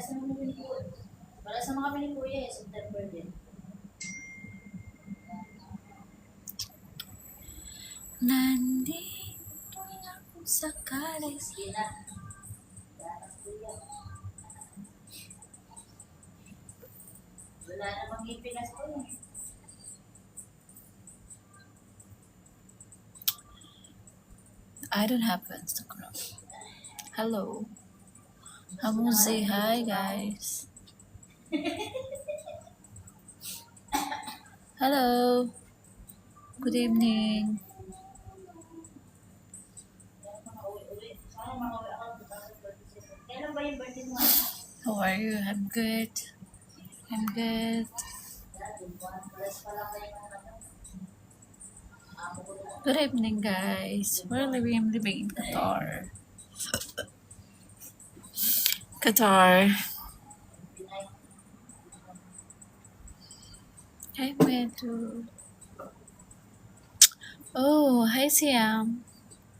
Para sa mga kami ni Kuya, September din. Nandito lang sa kalis. Sige na. Wala namang ipinas ko eh. I don't have Instagram. Hello. I'm gonna say hi, guys. Hello. Good evening. Sana makauwi ako 2027. Kailan ba yung birthday mo? How are you? I'm good. I'm good. Pares pa lang kayo ng Good evening, guys. I'm living in Qatar. Qatar. Hi, Medu. Oh, hi, Siam.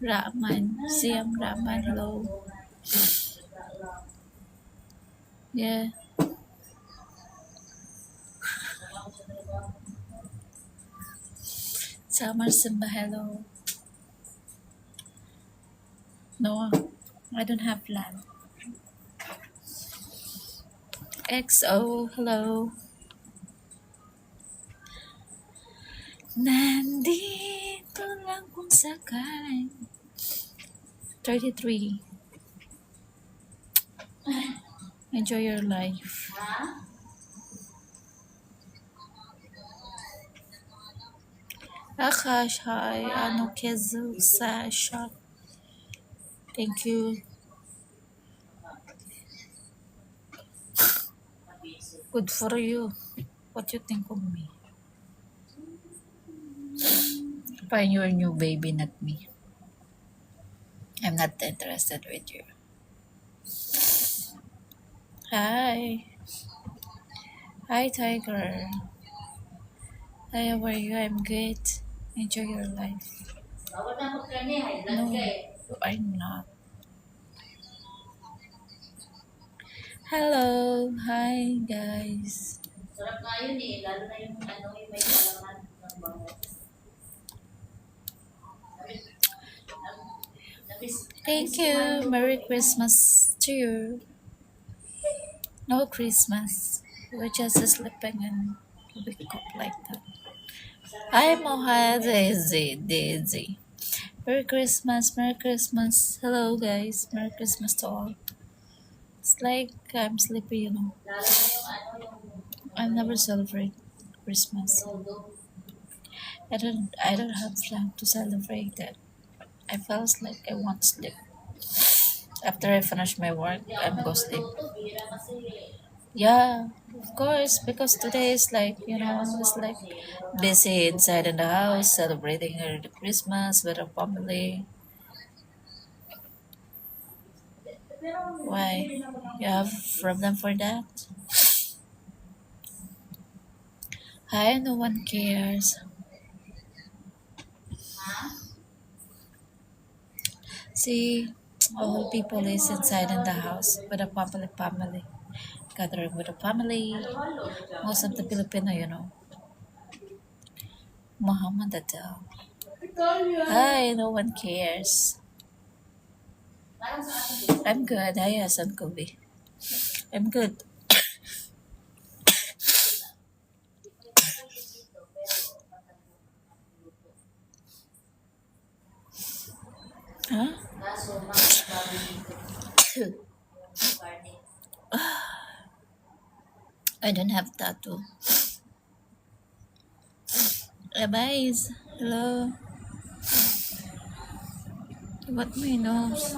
Rahman. Siam Rahman. Hello. Yeah. Summer Simba. Hello. No, I don't have plan. XO. Hello. Nandito lang kung sakaling 33. Enjoy your life. Ha? Akash, hi. Ano Kezu, Sasha. Thank you. Good for you. What you think of me? Find your new baby, not me. I'm not interested with you. Hi. Hi, Tiger. Hi, how are you? I'm good. Enjoy your life. Bawal na magkani, high blood No, ka eh. I'm not. Hello. Hi, guys. Sarap nga yun eh, lalo na yung ano, yung may kalaman ng bango. Thank you. Merry Christmas to you. No Christmas. We're just sleeping and wake up like that. Hi, Moha, Daisy. Merry Christmas, Merry Christmas. Hello, guys. Merry Christmas to all. It's like I'm sleepy, you know. Lalo na yung ano, yung I never celebrate Christmas. lodo. I don't have time to celebrate that. I felt like I want to sleep. After I finish my work, Hindi I'm ako go sleep. nagluluto, bira kasi Yeah, of course, because today is like, it's like busy inside in the house, celebrating the Christmas with our family. Why? You have problem for that? Hi, no one cares. See, all people is inside in the house with a family. Gathering with a family. Most of the Filipino, Muhammad Adel. Hi, no one cares. I'm good. Hi, Hassan Kobe. I'm good. Huh? kaso mas bago dito. Garnet. I don't have tattoo. Guys, hello. What my nose?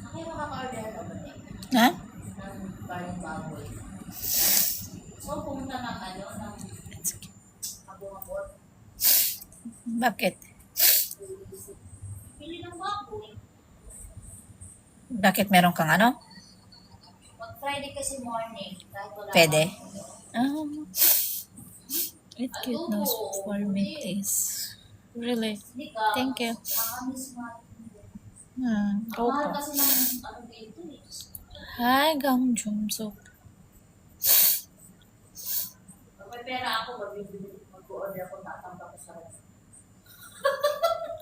Kaya makaka-order ka ba eh? Ha? Ng parang baboy. So, pumunta ng ano, ng abot-abot. Bakit? Pili ng baboy. Bakit meron kang ano? Pag Friday kasi morning, kahit wala Pwede? kang- It cute nose for me, please. Really? Hindi ka. Thank you. Makamis nga. Go Mahal po. kasi ng ano dito eh. Hi, Gang Jumsuk. Pag may pera ako, mag-order ako, tatambak ko sa restaurant.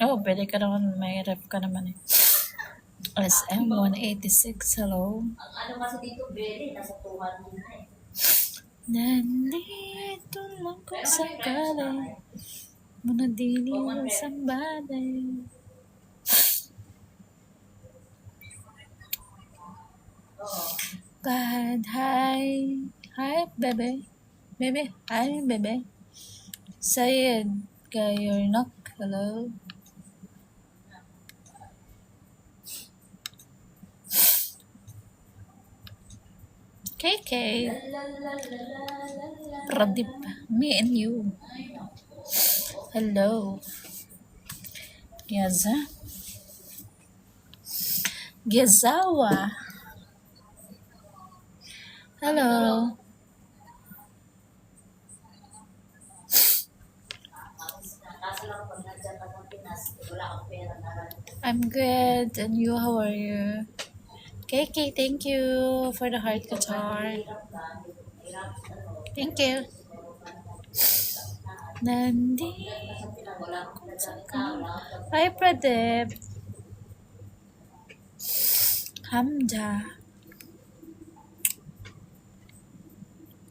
Oh, pwede ka naman. May rep ka naman eh. SM186, hello. Ang ano kasi dito, Beli, nasa 200 na eh. Nandito lang kung Pero kami friends na sakali. eh. Manadili sa baday. Oo. God, hi. Hi, bebe. Bebe, hi, bebe. Sayed, Gayornak, hello. KK, La, la, la, la, la, la. Pradip, me and you. Ay, naku. Hello. Geza. Gezawa. Hello. Kaso lang pag nandiyan ka ng Pinas, wala akong pera na lang. I'm good. And you, how are you? KK, thank you for the heart guitar. Hirap ka, hirap, ano, Thank you. Nandi. sa Pinas, wala akong nagsalita, wala akong Hi, Pradip. Hamja.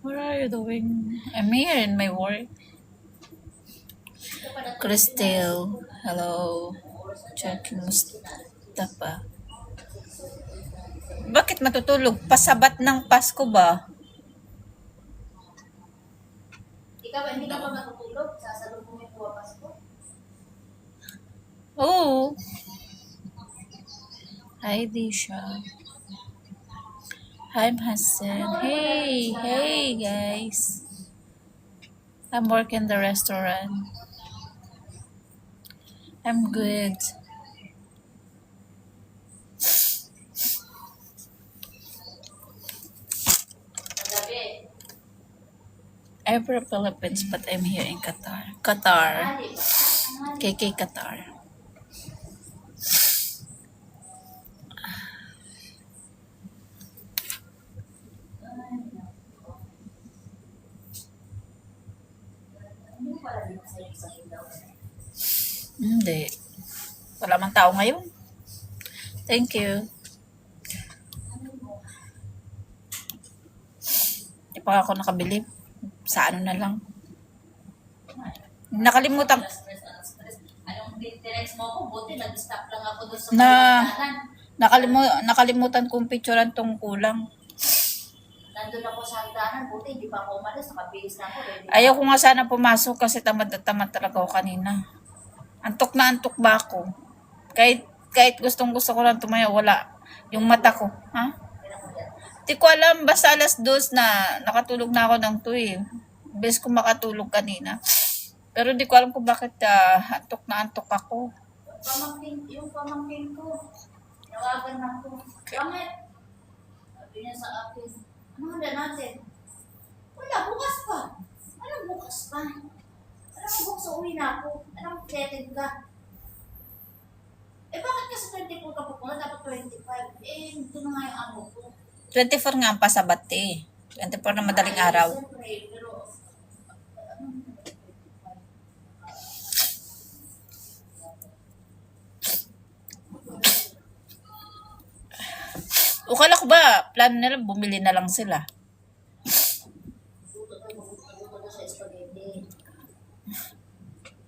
What are you doing? I'm here in my work. Crystal. Hello. Checking Mustafa. Bakit matutulog? Pasabat ng Pasko ba? Hindi ka pa matutulog, sasalubungin ko ang Pasko. Oo. Hi, Disha. Hi, Hassan. Hey, guys. I'm working the restaurant. I'm good. Ang gabi, I'm from Philippines, but I'm here in Qatar. Qatar. hali ba? KK Qatar. Hindi ko pala dito sa isang ilaw. Hindi. Wala mang tao ngayon. Thank you. Hindi pa ako nakabili. Sa ano na lang. Nakalimutan. Anong tinex mo ako? Buti, nag-stop lang ako doon sa Na- hagdanan. Nakalimutan kong picturean tong kulang. Nandun ako sa hagdanan, buti, hindi pa ako umalis, nakabihis na ako. Ready. Ayaw ko nga sana pumasok kasi tamad na tamad talaga ako kanina. Antok na antok ba ako? Kahit gustong gusto ko lang tumaya, wala. Yung mata ko. Ha? Di ko alam, basta alas 2 na nakatulog na ako ng 2 eh. Bes ko makatulog kanina. Pero di ko alam kung bakit antok na antok ako. Yung pamangkin ko, nawagan ako. Bakit? Sabi niya sa akin, ano handa natin? Wala, bukas pa. Anong bukas pa? Anong bukas uwi na ako? Anong pretend ka? Eh bakit kasi 24 ka pupunta? Dapat 25. Eh, ito na nga yung amo ko. 24 nga ang pasabat eh. 24 na madaling araw. Siyempre, pero, Ukala ko ba, plano nila bumili na lang sila. magluto ko sa spaghetti.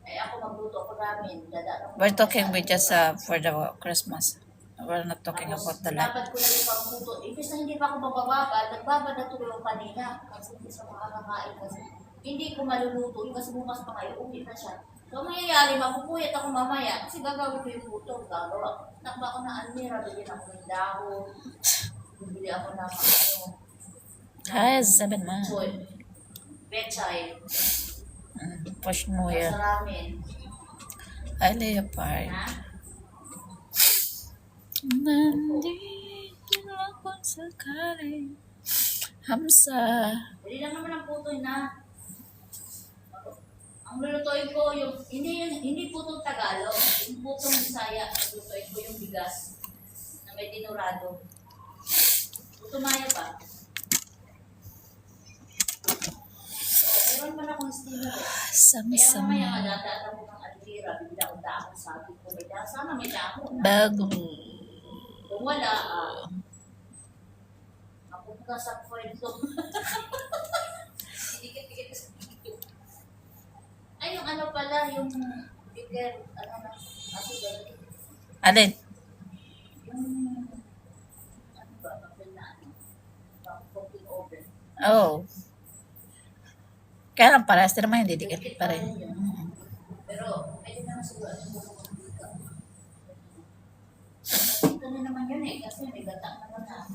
Eh ako magluto ako ramen. Dadaan ako. We're talking with just for the Christmas. We're not talking about the life. Dapat ko na yung pagluto. Imbes na hindi pa ako magbababal, nagbabad na tuloy ako kanina. Kasi hindi sa makakakain kasi. Hindi ko maluluto. Yung kasi bukas pa kayo, uwi na siya. So, mangyayari, mapupuyat ako mamaya. Kasi gagawin ko yung luto. Gagawa. Nakba ko na almira. Bigyan ako ng dahon. Bibili ako ng ano. Hi, 7 man. Soy. Pechay. Push mo yan. Sa ramen. Hi, Leopard. Ha? Nandito lang kung sakali. Hamsa. Dali lang naman ang putoy na. Ang lulutuin ko yung hindi putong Tagalog, yung putong Bisaya, lulutuin ko yung bigas na may dinurado. Tumaya pa. Meron pa na akong steamer eh. Kaya Sam-sam. mamaya madadaan mo ng alira, bigla akong dahon sabi ko, may dahon. Sana may dahon. Bago. Kung wala, ako ka sa kwento. Dikit-dikit sa video. Ay, yung ano pala, yung bigger, ano na, ako ba? Alin? Yung, ano ba, kapil na ano, cooking oven. Oh. Kaya lang parehas din naman yung didikit pa rin. Pero, pwede naman siguro ano mo kung dito. Ito na naman yun eh, kasi may gatak naman na.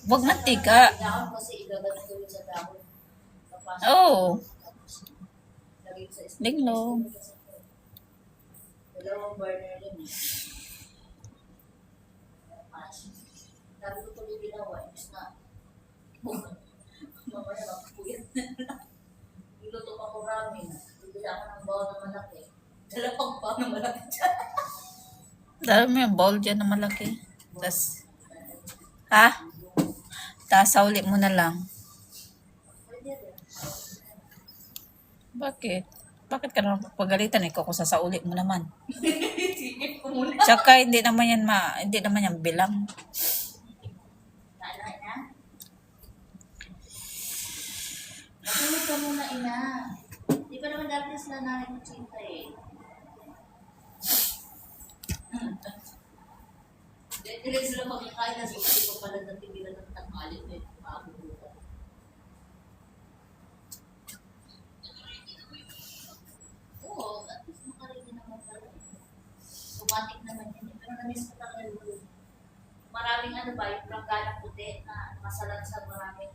Huwag mantika. Dahon kasi igagat ko yun sa dahon. Papasok. Oh. Lagay ko sa isip. Linglong. Dalawang burner yun eh. Sabi ko tuloy ginawa, imbis na mamaya makapuyat na lang. Niluto pa ko ramen. Bibili ako ng bowl na malaki. Dalawang bowl na malaki dyan. Dahil mo yung bowl dyan na malaki. Tas, ha? Tas, saulit mo na lang. Pwede rin. Bakit? Bakit ka naman pagalitan? Ikaw kung sasaulit mo naman. Sikip ko muna. Tsaka hindi naman yan bilang. Naalala na? Matulog ka muna, ina. Di pa naman dati sila nanay mo chinta eh. Dahil sila makikain na susi ko pala na tinilan ng tangalit na ito maabubukan. Oo, at least makarili naman pala. Automatic naman yun eh. Pero na-miss ko talaga yung maraming ano ba, yung prangganang puti na masalan sa maraming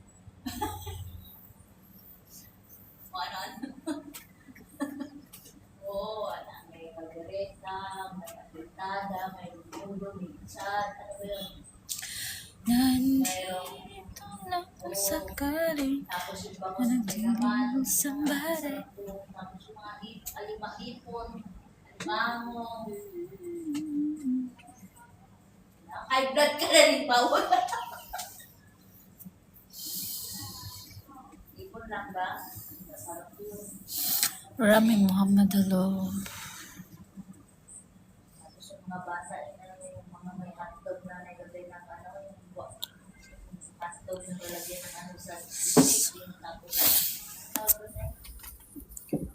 o ano. Oo, ano, may margareta, may apritada, may lulo, may chat, ano ba yun? Nandito lang kung sakali Tapos yung bangos ng may naman, somebody. tapos yung mga alimahipon, alimango. High blood ka na rin, bawal. Ipon lang ba? Masarap yun. Maraming Muhammad Halo. Tapos yung mga bata, yung mga may hotdog na nilagay ng ano, yung hotdog yung nilagay ng ano sa chicken, tapos tapos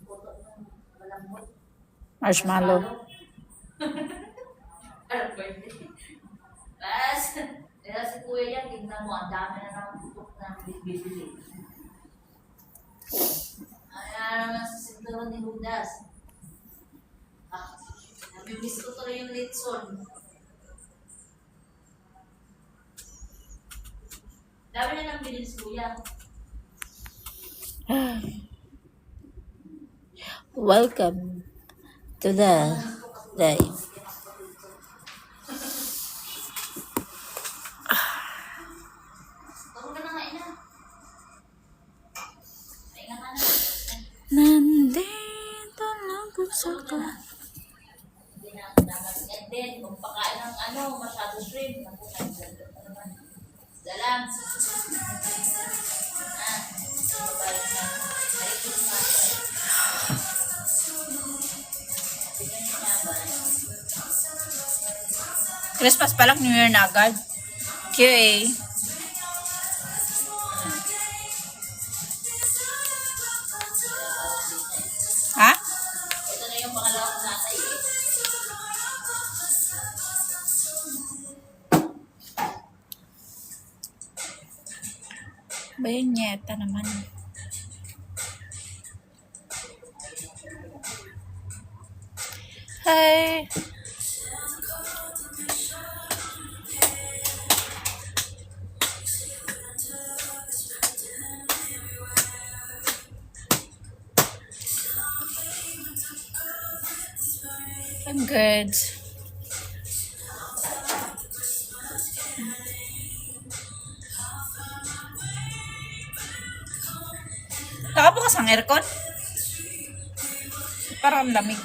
puto ng malambot. Marshmallow. Ano pwede? Bas, kaya si kuya yan, tignan mo, ang dami na ng putok na bibili. Ay, naman sa sinturon ni Judas. Namimiss ko tuloy yung litson. Dami na nang bilhin si kuya. Welcome to the life. Tawag ka na nga, ina. Pahinga ka na. Nandito lang kung sakali. Hindi na dapat yan din. Kung pakain ng ano, masyado shrimp. Naku, naman. Dalam. Babalik na. Naikot nga. Tingnan niya ba? Christmas pa lang, New Year na agad. QA. Ha? Ito na yung pangalawang natay eh. Bayonyeta naman. Hi. I'm good. Nakabukas ang aircon? Parang lamig.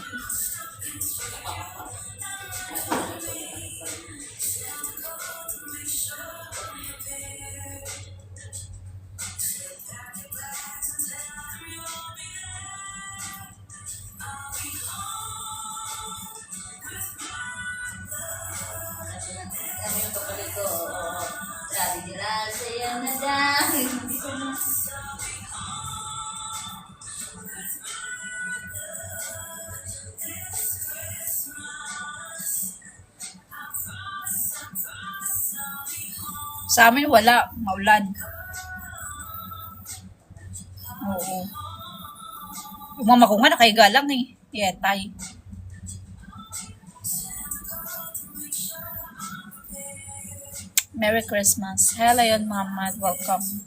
Sa amin wala, maulan. Oo. Yung mama ko nga nakahiga lang eh. Yetay. Merry Christmas. Hello yun, Mama. Welcome.